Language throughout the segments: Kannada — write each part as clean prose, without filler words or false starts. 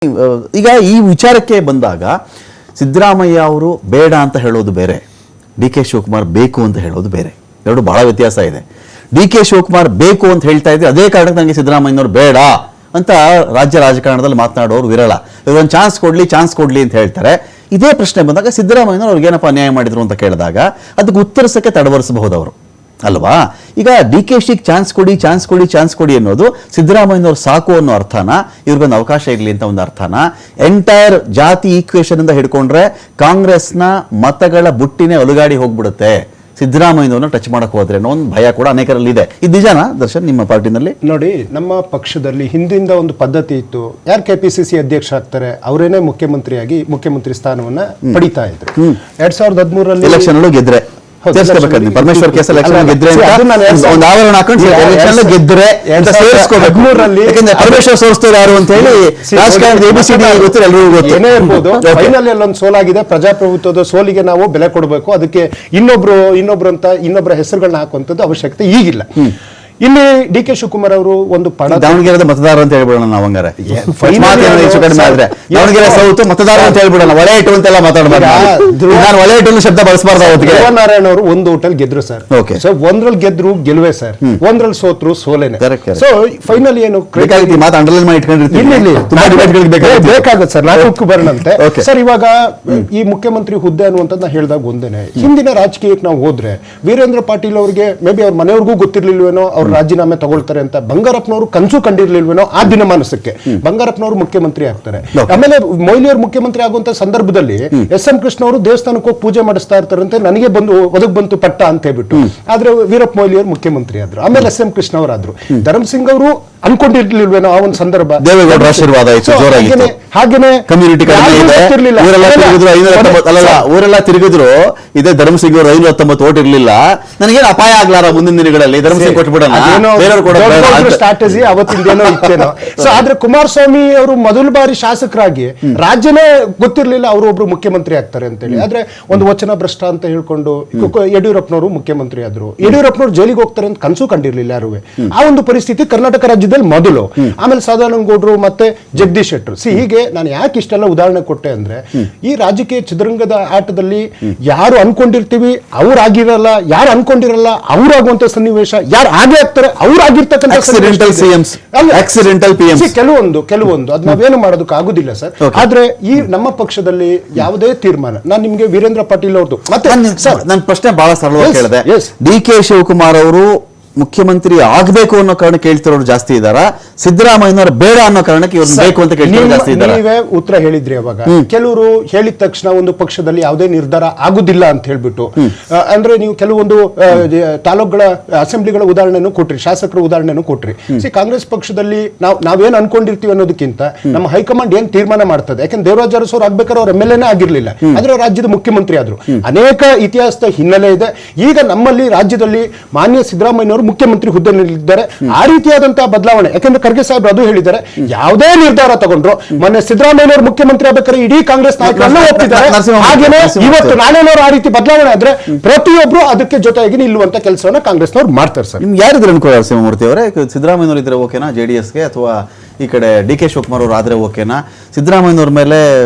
ಈಗ ಈ ವಿಚಾರಕ್ಕೆ ಬಂದಾಗ ಸಿದ್ದರಾಮಯ್ಯ ಅವರು ಬೇಡ ಅಂತ ಹೇಳೋದು ಬೇರೆ, ಡಿ ಕೆ ಶಿವಕುಮಾರ್ ಬೇಕು ಅಂತ ಹೇಳೋದು ಬೇರೆ, ಎರಡು ಬಹಳ ವ್ಯತ್ಯಾಸ ಇದೆ. ಡಿ ಕೆ ಶಿವಕುಮಾರ್ ಬೇಕು ಅಂತ ಹೇಳ್ತಾ ಇದ್ರೆ ಅದೇ ಕಾರಣಕ್ಕೆ ನನಗೆ ಸಿದ್ದರಾಮಯ್ಯನವರು ಬೇಡ ಅಂತ ರಾಜ್ಯ ರಾಜಕಾರಣದಲ್ಲಿ ಮಾತನಾಡೋರು ವಿರಳ. ಒಂದು ಚಾನ್ಸ್ ಕೊಡ್ಲಿ ಅಂತ ಹೇಳ್ತಾರೆ. ಇದೇ ಪ್ರಶ್ನೆ ಬಂದಾಗ ಸಿದ್ದರಾಮಯ್ಯನವರು ಅವ್ರಿಗೆ ಏನಪ್ಪ ಅನ್ಯಾಯ ಮಾಡಿದ್ರು ಅಂತ ಕೇಳಿದಾಗ ಅದಕ್ಕೆ ಉತ್ತರಿಸಕ್ಕೆ ತಡವರಿಸಬಹುದು ಅವರು ಅಲ್ವಾ. ಈಗ ಡಿ ಕೆ ಶಿಗೆ ಚಾನ್ಸ್ ಕೊಡಿ ಅನ್ನೋದು ಸಿದ್ದರಾಮಯ್ಯನವ್ರು ಸಾಕು ಅನ್ನೋ ಅರ್ಥನ, ಇವ್ರಿಗೊಂದು ಅವಕಾಶ ಇರಲಿ ಅಂತ ಒಂದು ಅರ್ಥನ, ಎಂಟೈರ್ ಜಾತಿ ಈಕ್ವೇಷನ್ ಇಂದ ಹಿಡ್ಕೊಂಡ್ರೆ ಕಾಂಗ್ರೆಸ್ನ ಮತಗಳ ಬುಟ್ಟಿನೇ ಅಲುಗಾಡಿ ಹೋಗ್ಬಿಡುತ್ತೆ ಸಿದ್ದರಾಮಯ್ಯನವ್ರನ್ನ ಟಚ್ ಮಾಡಕ್ ಹೋದ್ರೆ ಅನ್ನೋ ಒಂದು ಭಯ ಕೂಡ ಅನೇಕರಲ್ಲಿ ಇದೆ. ಇದು ನಿಜನಾ ದರ್ಶನ್ ನಿಮ್ಮ ಪಾರ್ಟಿನಲ್ಲಿ? ನೋಡಿ, ನಮ್ಮ ಪಕ್ಷದಲ್ಲಿ ಹಿಂದಿಂದ ಒಂದು ಪದ್ಧತಿ ಇತ್ತು, ಯಾರು ಕೆಪಿಸಿಸಿ ಅಧ್ಯಕ್ಷ ಆಗ್ತಾರೆ ಅವರೇನೆ ಮುಖ್ಯಮಂತ್ರಿ ಸ್ಥಾನವನ್ನ ಪಡಿತಾ ಇದ್ರು. 2013 ಎಲೆಕ್ಷನ್ ಗೆದ್ರೆ ಪರಮೇಶ್ವರ್ ಕೇಸ್ ಎಲೆಕ್ಷನ್ ಗೆದ್ರೆ ಒಂದು ಆವರಣ ಹಾಕೊಂಡು ಎಲೆಕ್ಷನ್ ಗೆದ್ರೆ ಪರಮೇಶ್ವರ್ ಸೋರಿಸ್ತಾರೆ ಯಾರು ಅಂತ ಹೇಳಿ ರಾಜಕಾರಣದ ಎಬಿಸಿಡಿ ಗೊತ್ತಿಲ್ಲ, ಎಲ್ಲರಿಗೂ ಗೊತ್ತು. ಏನೇ ಇರ್ಬೋದು, ಫೈನಲ್ ಅಲ್ಲೊಂದು ಸೋಲಾಗಿದೆ. ಪ್ರಜಾಪ್ರಭುತ್ವದ ಸೋಲಿಗೆ ನಾವು ಬೆಲೆ ಕೊಡಬೇಕು. ಅದಕ್ಕೆ ಇನ್ನೊಬ್ಬರ ಹೆಸರುಗಳನ್ನ ಹಾಕುವಂಥದ್ದು ಅವಶ್ಯಕತೆ ಈಗಿಲ್ಲ. ಇಲ್ಲಿ ಡಿ ಕೆ ಶಿವಕುಮಾರ್ ಅವರು ಒಂದು ದಾವಣಗೆರೆ ಮತದಾರ ಅಂತ ಹೇಳ್ಬಿಡೋಣ ನಾವು. ಹಂಗಾರೆ ದಾವಣಗೆರೆ ಸೌತ್ ಮತದಾರ ಅಂತ ಹೇಳ್ಬಿಡೋಣ. ಒಳೆ ಇಟ್ಟು ಅಂತೆಲ್ಲ ಮಾತಾಡಬಾರ್ದು, ಒಳೆ ಇಟ್ಟು ಶಬ್ದ ಬಳಸಬಾರ್ದು. ನಾರಾಯಣ ಅವರು ಒಂದು ಹೋಟೆಲ್ ಗೆದ್ರು ಸರ್. ಸೊ ಒಂದ್ರಲ್ಲಿ ಗೆದ್ರು ಗೆಲುವೆ ಸರ್, ಒಂದ್ರಲ್ಲಿ ಸೋತ್ರು ಸೋಲೇನೆ. ಸೊ ಫೈನಲ್ ಏನು ಮಾತು ಅಂಡರ್ಲೈನ್ ಮಾಡಿ ಬೇಕಾಗುತ್ತೆ ಸರ್. ನಾಲ್ಕು ಬರೋಣಂತೆ ಸರ್. ಇವಾಗ ಈ ಮುಖ್ಯಮಂತ್ರಿ ಹುದ್ದೆ ಅನ್ನುವಂಥದ್ದು ನಾ ಹೇಳಿದಾಗ ಒಂದೇನೆ, ಹಿಂದಿನ ರಾಜಕೀಯಕ್ಕೆ ನಾವು ಹೋದ್ರೆ ವೀರೇಂದ್ರ ಪಾಟೀಲ್ ಅವರಿಗೆ ಮೇ ಬಿ ಅವ್ರ ಮನೆಯವ್ರಿಗೂ ಗೊತ್ತಿರ್ಲಿಲ್ವೇನೋ ಅವ್ರು ರಾಜೀನಾಮೆ ತಗೊಳ್ತಾರೆ ಅಂತ. ಬಂಗಾರಪ್ಪನವರು ಕನಸು ಕಂಡಿರ್ಲಿಲ್ವೇನೋ ಆ ದಿನಮಾನಸಕ್ಕೆ ಬಂಗಾರಪ್ಪನವರು ಮುಖ್ಯಮಂತ್ರಿ ಆಗ್ತಾರೆ. ಆಮೇಲೆ ಮೊಯ್ಲಿಯವರು ಮುಖ್ಯಮಂತ್ರಿ ಆಗುವಂತ ಸಂದರ್ಭದಲ್ಲಿ ಎಸ್.ಎಂ. ಕೃಷ್ಣ ಅವರು ದೇವಸ್ಥಾನಕ್ಕೆ ಹೋಗಿ ಪೂಜೆ ಮಾಡಿಸ್ತಾ ಇರ್ತಾರಂತೆ, ನನಗೆ ಒದಗ್ ಬಂತು ಪಟ್ಟ ಅಂತ ಹೇಳ್ಬಿಟ್ಟು. ಆದ್ರೆ ವೀರಪ್ಪ ಮೊಯ್ಲಿಯವರು ಮುಖ್ಯಮಂತ್ರಿ ಆದ್ರು. ಆಮೇಲೆ ಎಸ್.ಎಂ. ಕೃಷ್ಣ ಅವರಾದ್ರು. ಧರ್ಮಸಿಂಗ್ ಅವರು ಅನ್ಕೊಂಡಿರ್ಲಿಲ್ವೇನೋ ಆ ಒಂದು ಸಂದರ್ಭ. ದೇವೇಗೌಡರ ಆಶೀರ್ವಾದ ಹಾಗೇನೆ ಕಮ್ಯುನಿಟಿ ಊರೆಲ್ಲ ತಿರುಗಿದ್ರು. ಇದೇ ಧರ್ಮಸಿಂಗ್ ಅವರು 519 ಓಟ್ ಇರ್ಲಿಲ್ಲ. ನನಗೇನು ಅಪಾಯ ಆಗ್ಲಾರ ಮುಂದಿನ ದಿನಗಳಲ್ಲಿ ಧರ್ಮಸಿಂಗ್ ಕೊಟ್ಬಿಡೋಣ ಸ್ಟ್ರಾಟಜಿ ಅವತ್ತಿಂದೇನೋ ಇತ್ತೇನೋ. ಸೊ ಆದ್ರೆ ಕುಮಾರಸ್ವಾಮಿ ಅವರು ಮೊದಲ ಬಾರಿ ಶಾಸಕರಾಗಿ ರಾಜ್ಯನೇ ಗೊತ್ತಿರ್ಲಿಲ್ಲ ಅವರು ಒಬ್ರು ಮುಖ್ಯಮಂತ್ರಿ ಆಗ್ತಾರೆ ಅಂತೇಳಿ. ಆದ್ರೆ ಒಂದು ವಚನ ಭ್ರಷ್ಟ ಅಂತ ಹೇಳ್ಕೊಂಡು ಯಡಿಯೂರಪ್ಪನವರು ಮುಖ್ಯಮಂತ್ರಿ ಆದ್ರು. ಯಡಿಯೂರಪ್ಪನವರು ಜೈಲಿಗೆ ಹೋಗ್ತಾರೆ ಅಂತ ಕನಸು ಕಂಡಿರ್ಲಿಲ್ಲ ಯಾರು. ಆ ಒಂದು ಪರಿಸ್ಥಿತಿ ಕರ್ನಾಟಕ ರಾಜ್ಯದಲ್ಲಿ ಮೊದಲು. ಆಮೇಲೆ ಸದಾನಂದ ಗೌಡ್ರು ಮತ್ತೆ ಜಗದೀಶ್ ಶೆಟ್ಟರು. ಹೀಗೆ ನಾನು ಯಾಕೆ ಇಷ್ಟೆಲ್ಲ ಉದಾಹರಣೆ ಕೊಟ್ಟೆ ಅಂದ್ರೆ, ಈ ರಾಜಕೀಯ ಚದುರಂಗದ ಆಟದಲ್ಲಿ ಯಾರು ಅನ್ಕೊಂಡಿರ್ತೀವಿ ಅವ್ರಾಗಿರಲ್ಲ, ಯಾರು ಅನ್ಕೊಂಡಿರಲ್ಲ ಅವ್ರಾಗುವಂತ ಸನ್ನಿವೇಶ, ಯಾರು ಆಗೇ ಆಗ್ತಾರೆ ಅವ್ರಾಗಿರ್ತಕ್ಕಂಥ ಕೆಲವೊಂದು ಅದ್ ನಾವೇನು ಮಾಡೋದಕ್ಕೆ ಆಗುದಿಲ್ಲ ಸರ್. ಆದ್ರೆ ಈ ನಮ್ಮ ಪಕ್ಷದಲ್ಲಿ ಯಾವುದೇ ತೀರ್ಮಾನ, ನಾನು ನಿಮ್ಗೆ ವೀರೇಂದ್ರ ಪಾಟೀಲ್ ಅವ್ರದ್ದು ಮತ್ತೆ ನನ್ನ ಪ್ರಶ್ನೆ ಬಹಳ ಸರಳವಾಗಿ ಕೇಳಿದೆ. ಡಿ ಕೆ ಶಿವಕುಮಾರ್ ಅವರು ಮುಖ್ಯಮಂತ್ರಿ ಆಗಬೇಕು ಅನ್ನೋ ಕಾರಣಕ್ಕೆ ಕೇಳ್ತಿರೋರು ಜಾಸ್ತಿ ಇದಾರ, ಸಿದ್ದರಾಮಯ್ಯನವರು ಬೇಡ ಅನ್ನೋ ಕಾರಣಕ್ಕೆ ಇವ್ರು ಬೇಕು ಅಂತ ಕೇಳ್ತಿರೋರು ಜಾಸ್ತಿ ಇದ್ದಾರೆ? ನೀವೇ ಉತ್ತರ ಹೇಳಿದ್ರಿ ಅವಾಗ. ಕೆಲವರು ಹೇಳಿದ ತಕ್ಷಣ ಒಂದು ಪಕ್ಷದಲ್ಲಿ ಯಾವುದೇ ನಿರ್ಧಾರ ಆಗುದಿಲ್ಲ ಅಂತ ಹೇಳ್ಬಿಟ್ಟು, ಅಂದ್ರೆ ನೀವು ಕೆಲವೊಂದು ತಾಲೂಕುಗಳ ಅಸೆಂಬ್ಲಿಗಳ ಉದಾಹರಣೆಯನ್ನು ಕೊಟ್ರಿ, ಶಾಸಕರ ಉದಾಹರಣೆಯನ್ನು ಕೊಟ್ರಿ. ಕಾಂಗ್ರೆಸ್ ಪಕ್ಷದಲ್ಲಿ ನಾವೇನ್ ಅನ್ಕೊಂಡಿರ್ತೀವಿ ಅನ್ನೋದಕ್ಕಿಂತ ನಮ್ಮ ಹೈಕಮಾಂಡ್ ಏನ್ ತೀರ್ಮಾನ ಮಾಡ್ತದೆ. ಯಾಕಂದ್ರೆ ದೇವರಾಜ್ ಅರಸು ಅವ್ರು ಆಗ್ಬೇಕಾದ್ರೆ ಅವ್ರ MLA ಆಗಿರ್ಲಿಲ್ಲ, ಆದ್ರೆ ರಾಜ್ಯದ ಮುಖ್ಯಮಂತ್ರಿ ಆದ್ರು. ಅನೇಕ ಇತಿಹಾಸದ ಹಿನ್ನೆಲೆ ಇದೆ. ಈಗ ನಮ್ಮಲ್ಲಿ ರಾಜ್ಯದಲ್ಲಿ ಮಾನ್ಯ ಸಿದ್ದರಾಮಯ್ಯ ಮುಖ್ಯಮಂತ್ರಿ ಹುದ್ದೆಯಲ್ಲಿದ್ದಾರೆ. ಆ ರೀತಿಯಾದಂತಹ ಬದಲಾವಣೆ, ಯಾಕಂದ್ರೆ ಖರ್ಗೆ ಸಾಹೇಬ್ ಅದು ಹೇಳಿದ್ದಾರೆ, ಯಾವುದೇ ನಿರ್ಧಾರ ತಗೊಂಡ್ರು ಮೊನ್ನೆ ಸಿದ್ದರಾಮಯ್ಯನವರು ಮುಖ್ಯಮಂತ್ರಿ ಆಗಬೇಕಾದ್ರೆ ಇಡೀ ಕಾಂಗ್ರೆಸ್ ನಾಯಕರನ್ನು ಒಪ್ಪಿದ್ದಾರೆ. ಹಾಗೇನೆ ಇವತ್ತು ನಾಳೆನವರು ಆ ರೀತಿ ಬದಲಾವಣೆ ಆದ್ರೆ ಪ್ರತಿಯೊಬ್ರು ಅದಕ್ಕೆ ಜೊತೆಯಾಗಿ ನಿಲ್ಲುವಂತ ಕೆಲಸವನ್ನ ಕಾಂಗ್ರೆಸ್ನವರು ಮಾಡ್ತಾರೆ ಸರ್. ನಿಮ್ಗೆ ಯಾರಿದ್ರು ಅನ್ಕೊಳ್ಳಿ ಶಿವಮೂರ್ತಿ ಅವರೇ, ಸಿದ್ದರಾಮಯ್ಯನವರು ಇದ್ರೆ ಓಕೆನಾ JDSಗೆ, ಅಥವಾ ಈ ಕಡೆ ಡಿ ಕೆ ಶಿವಕುಮಾರ್ ಅವರು ಆದ್ರೆ ಓಕೆನಾ? ಸಿದ್ದರಾಮಯ್ಯನವ್ರ ಮೇಲೆ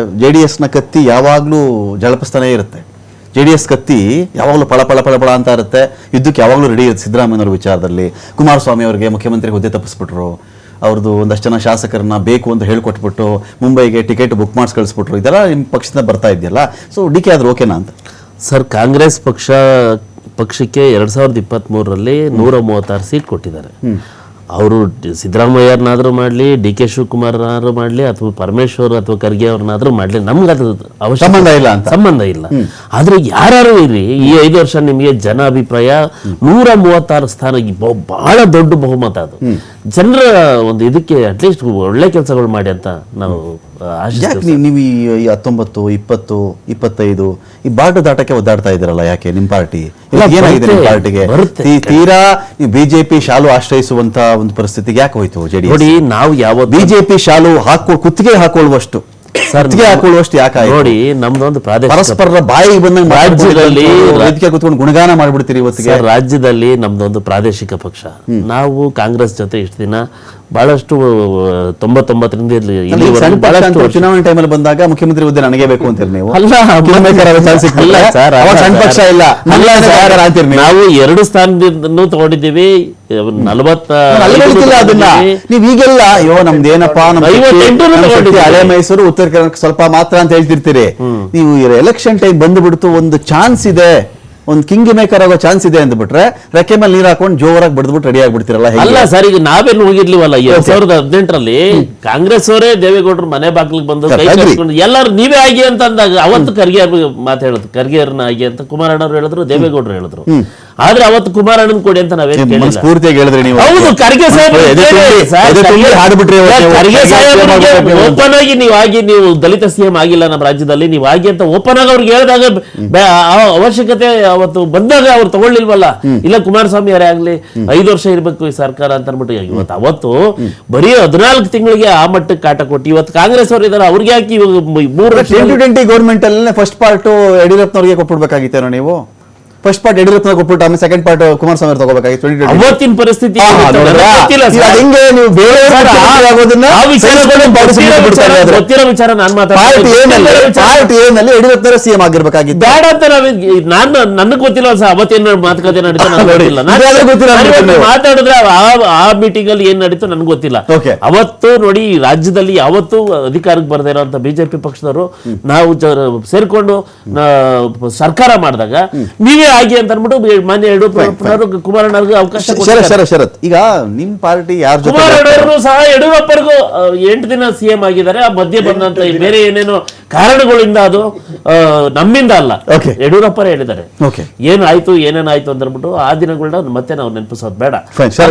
JDSನ ಕತ್ತಿ ಯಾವಾಗ್ಲೂ ಜಳಪಿಸ್ತಾನೆ ಇರುತ್ತೆ. JDS ಕತ್ತಿ ಯಾವಾಗಲೂ ಪಳ ಅಂತ ಇರುತ್ತೆ. ಯುದ್ಧಕ್ಕೆ ಯಾವಾಗಲೂ ರೆಡಿ ಇರುತ್ತೆ ಸಿದ್ದರಾಮಯ್ಯನವ್ರ ವಿಚಾರದಲ್ಲಿ. ಕುಮಾರಸ್ವಾಮಿ ಅವರಿಗೆ ಮುಖ್ಯಮಂತ್ರಿ ಹುದ್ದೆ ತಪ್ಪಿಸ್ಬಿಟ್ರು, ಅವ್ರದ್ದು ಒಂದಷ್ಟು ಜನ ಶಾಸಕರನ್ನ ಬೇಕು ಅಂತ ಹೇಳ್ಕೊಟ್ಬಿಟ್ಟು ಮುಂಬೈಗೆ ಟಿಕೆಟ್ ಬುಕ್ ಮಾಡಿಸಿ ಕಳಿಸ್ಬಿಟ್ರು. ಇದೆಲ್ಲ ನಿಮ್ಮ ಪಕ್ಷದಿಂದ ಬರ್ತಾ ಇದೆಯಲ್ಲ, ಸೊ ಡಿ ಕೆ ಆದ್ರೆ ಓಕೆನಾ ಅಂತ? ಸರ್, ಕಾಂಗ್ರೆಸ್ ಪಕ್ಷಕ್ಕೆ 2023ರಲ್ಲಿ 136 ಸೀಟ್ ಕೊಟ್ಟಿದ್ದಾರೆ. ಅವರು ಸಿದ್ದರಾಮಯ್ಯರನ್ನಾದ್ರೂ ಮಾಡಲಿ, ಡಿ ಕೆ ಶಿವಕುಮಾರ್ನಾದ್ರೂ ಮಾಡಲಿ, ಅಥವಾ ಪರಮೇಶ್ವರ್ ಅಥವಾ ಖರ್ಗೆ ಅವ್ರನ್ನಾದ್ರೂ ಮಾಡಲಿ, ನಮ್ಗೆ ಅದು ಸಂಬಂಧ ಇಲ್ಲ. ಆದ್ರೆ ಯಾರು ಇರಿ, ಈ 5 ವರ್ಷ ನಿಮಗೆ ಜನ ಅಭಿಪ್ರಾಯ 136 ಸ್ಥಾನ ಬಹಳ ದೊಡ್ಡ ಬಹುಮತ. ಅದು ಜನರ ಒಂದು ಇದಕ್ಕೆ ಅಟ್ಲೀಸ್ಟ್ ಒಳ್ಳೆ ಕೆಲಸಗಳು ಮಾಡಿ ಅಂತ ನಾವು ನೀವು ಈ 19, 20, 25 ಈ ಬಾರ್ಡರ್ ದಾಟಕ್ಕೆ ಒದ್ದಾಡ್ತಾ ಇದ್ದೀರಲ್ಲ, ಯಾಕೆ ನಿಮ್ಮ ಪಾರ್ಟಿ ಏನಾಗಿದೆ? ನಿಮ್ಮ ಪಾರ್ಟಿಗೆ ತೀರಾ ಬಿಜೆಪಿ ಶಾಲು ಆಶ್ರಯಿಸುವಂತ ಒಂದು ಪರಿಸ್ಥಿತಿಗೆ ಯಾಕೆ ಹೋಯ್ತು JDS? ನೋಡಿ, ನಾವು ಯಾವ ಬಿಜೆಪಿ ಶಾಲು ಕುತ್ತಿಗೆ ಹಾಕೊಳ್ಳುವಷ್ಟು ಯಾಕೆ ನೋಡಿ, ನಮ್ದೊಂದು ಪರಸ್ಪರ ಬಾಯಿಗೆ ಬಂದಂಗ ರಾಜ್ಯದಲ್ಲಿ ಕೂತ್ಕೊಂಡು ಗುಣಗಾನ ಮಾಡ್ಬಿಡ್ತೀರಿ ಇವತ್ತಿಗೆ. ರಾಜ್ಯದಲ್ಲಿ ನಮ್ದೊಂದು ಪ್ರಾದೇಶಿಕ ಪಕ್ಷ. ನಾವು ಕಾಂಗ್ರೆಸ್ ಜೊತೆ ಇಷ್ಟು ದಿನ ಬಹಳಷ್ಟು 99ರಿಂದ ಅಲ್ಲಿ ಸಣ್ಣ ಪಕ್ಷ ಬಹಳಷ್ಟು ಅಂತ ಚುನಾವಣೆ ಟೈಮಲ್ಲಿ ಬಂದಾಗ ಮುಖ್ಯಮಂತ್ರಿ ಹುದ್ದೆ ನನಗೆ ಬೇಕು ಅಂತೀರಿ ನೀವು ಅಲ್ಲ, ಕಿಂಗ್ಮೇಕರ್ ಆಗೋ ಚಾನ್ಸ್ ಅಲ್ಲ ಸರ್, ಅವಾಗ ಸಣ್ಣ ಪಕ್ಷ ಇಲ್ಲ ಅಲ್ಲ ಸರ್, ಅಂತೀರಿ ನೀವು. ನಾವು 2 ಸ್ಥಾನದಿಂದ ತಗೊಂಡಿದ್ದೀವಿ 40 ಅಲ್ಲ ಅದನ್ನ ನೀವ್ ಈಗೆಲ್ಲ ಅಯ್ಯೋ ನಮ್ದೇನಪ್ಪಾ ನಮ್ಮ 58 ನಮ್ಮ ಶಕ್ತಿ ಹಳೆ ಮೈಸೂರು ಉತ್ತರ ಕರ್ನಾಟಕ ಸ್ವಲ್ಪ ಮಾತ್ರ ಅಂತ ಹೇಳ್ತಿರ್ತೀರಿ. ನೀವು ಎಲೆಕ್ಷನ್ ಟೈಮ್ ಬಂದ್ಬಿಡ್ತು ಒಂದು ಚಾನ್ಸ್ ಇದೆ, ಒಂದು ಕಿಂಗ್ ಮೇಕರ್ ಆಗೋ ಚಾನ್ಸ್ ಇದೆ ಅಂದ್ಬಿಟ್ರೆ ರೆಕ್ಕೆ ಮೇಲೆ ನೀರ್ ಹಾಕೊಂಡು ಜೋರಾಗಿ ಬಡ್ದ್ಬಿಟ್ಟು ರೆಡಿ ಆಗ್ಬಿಡ್ತಿರಲ್ಲ. ಅಲ್ಲ ಸರ್, ಈಗ ನಾವೇನು ಹೋಗಿರ್ಲಿವಲ್ಲ 2018ರಲ್ಲಿ ಕಾಂಗ್ರೆಸ್ ಅವರೇ ದೇವೇಗೌಡರು ಮನೆ ಬಾಗಿಲಿಗೆ ಬಂದು ಕೈ Agree. ಕಟ್ಕೊಂಡು ಎಲ್ಲರೂ ನೀವೇ ಆಗಿ ಅಂತ ಅಂದಾಗ ಅವತ್ತು ಖರ್ಗೆ ಮಾತು ಹೇಳಿದ್ರು, ಖರ್ಗೆಯವ್ರನ್ನ ಆಗಿ ಅಂತ ಕುಮಾರಣ್ಣವ್ರು ಹೇಳಿದ್ರು, ದೇವೇಗೌಡರು ಹೇಳಿದ್ರು. ಆದ್ರೆ ಅವತ್ತು ಕುಮಾರಣ್ಣನ್ ಕೊಡಿ ಅಂತ ನಾವೇನು ಕೇಳಿಲ್ಲ. ಮನಸ್ಫೂರ್ತಿಯಾಗಿ ಹೇಳಿದ್ರಿ ನೀವು. ಹೌದು, ಖರ್ಗೆ ಸಾಹೇಬ್ ಹಾಡ್ಬಿಟ್ರಿ ಖರ್ಗೆ ಸಾಹೇಬ್ ಓಪನ್ ಆಗಿ ನೀವು ದಲಿತ ಸಿಎಂ ಆಗಿಲ್ಲ ನಮ್ಮ ರಾಜ್ಯದಲ್ಲಿ, ನೀವು ಆಗಿ ಅಂತ ಓಪನ್ ಆಗಿ ಅವ್ರಿಗೆ ಹೇಳಿದಾಗ ಅವಶ್ಯಕತೆ ಅವತ್ತು ಬಂದಾಗ ಅವ್ರು ತಗೊಳ್ಳಿಲ್ವಲ್ಲ. ಇಲ್ಲ ಕುಮಾರಸ್ವಾಮಿ ಯಾರೇ ಆಗ್ಲಿ 5 ವರ್ಷ ಇರ್ಬೇಕು ಈ ಸರ್ಕಾರ ಅಂತ ಅನ್ಬಿಟ್ಟು ಇವತ್ತು ಅವತ್ತು ಬರೀ 14 ತಿಂಗಳಿಗೆ ಆ ಮಟ್ಟಕ್ಕೆ ಕಾಟ ಕೊಟ್ಟು ಇವತ್ತು ಕಾಂಗ್ರೆಸ್ ಅವರು ಇದಾರೆ, ಅವ್ರಿಗೆ ಹಾಕಿ 3 ವರ್ಷ 2020 ಗೌರ್ಮೆಂಟ್ ಅಲ್ಲಿ ಫಸ್ಟ್ ಪಾರ್ಟ್ ಯಡಿಯೂರಪ್ಪನವ್ರಿಗೆ ಕೊಟ್ಬಿಡ್ಬೇಕಾಗಿತ್ತೇನೋ ನೀವು. ಫಸ್ಟ್ ಪಾರ್ಟ್ ಯಡಿಯೂರಪ್ಪನ ಕೊಟ್ಬಿಟ್ಟು ಆಮೇಲೆ ಸೆಕೆಂಡ್ ಪಾರ್ಟ್ ಕುಮಾರಸ್ವಾಮಿ ಅವ್ರು ತಗೋಬೇಕಾಗಿತ್ತು 2020. ಅವತ್ತಿನ ಪರಿಸ್ಥಿತಿ ಗೊತ್ತಿರೋ ವಿಚಾರ ನಾನು ಯಡಿಯೂರಪ್ಪನವರ ಸಿಎಂ ಆಗಿರ್ಬೇಕಾಗಿತ್ತು. ಬೇಡ ಅಂತ ನಾನು ನನಗೆ ಗೊತ್ತಿಲ್ಲ ಸರ್, ಅವತ್ತೇನು ಮಾತುಕತೆ ನಡೀತು ನನಗೆ ಗೊತ್ತಿಲ್ಲ. ಮಾತಾಡಿದ್ರೆ ಆ ಮೀಟಿಂಗ್ ಅಲ್ಲಿ ಏನ್ ನಡೀತು ನನಗೆ ಗೊತ್ತಿಲ್ಲ. ಅವತ್ತು ನೋಡಿ, ರಾಜ್ಯದಲ್ಲಿ ಯಾವತ್ತೂ ಅಧಿಕಾರಕ್ಕೆ ಬರ್ದೇ ಇರೋಂತ ಬಿಜೆಪಿ ಪಕ್ಷದವರು ನಾವು ಸೇರ್ಕೊಂಡು ಸರ್ಕಾರ ಮಾಡಿದಾಗ ನೀವೇ ಆಗಿ ಅಂತ ಅನ್ಬಿಟ್ಟು ಮಾನ್ಯ ಯಡಿಯೂರಪ್ಪನವರು ಕುಮಾರಣ್ಣವ್ರಿಗೆ ಅವಕಾಶ ಶರತ್ ಈಗ ನಿಮ್ ಪಾರ್ಟಿ ಯಾರ ಜೊತೆ ಕುಮಾರಣ್ಣವರು ಸಹ ಯಡಿಯೂರಪ್ಪರಿಗೂ 8 ದಿನ ಸಿಎಂ ಆಗಿದ್ದಾರೆ. ಆ ಮಧ್ಯೆ ಬಂದಂತ ಬೇರೆ ಏನೇನೋ ಕಾರಣಗಳಿಂದ ಅದು ನಮ್ಮಿಂದ ಅಲ್ಲ, ಯಡಿಯೂರಪ್ಪರೇ ಹೇಳಿದ್ದಾರೆ. ಏನಾಯ್ತು ಏನೇನಾಯ್ತು ಅಂತ ಅಂದ್ಬಿಟ್ಟು ಆ ದಿನಗಳನ್ನ ಮತ್ತೆ ನಾವು ನೆನಪಿಸೋದು ಬೇಡ.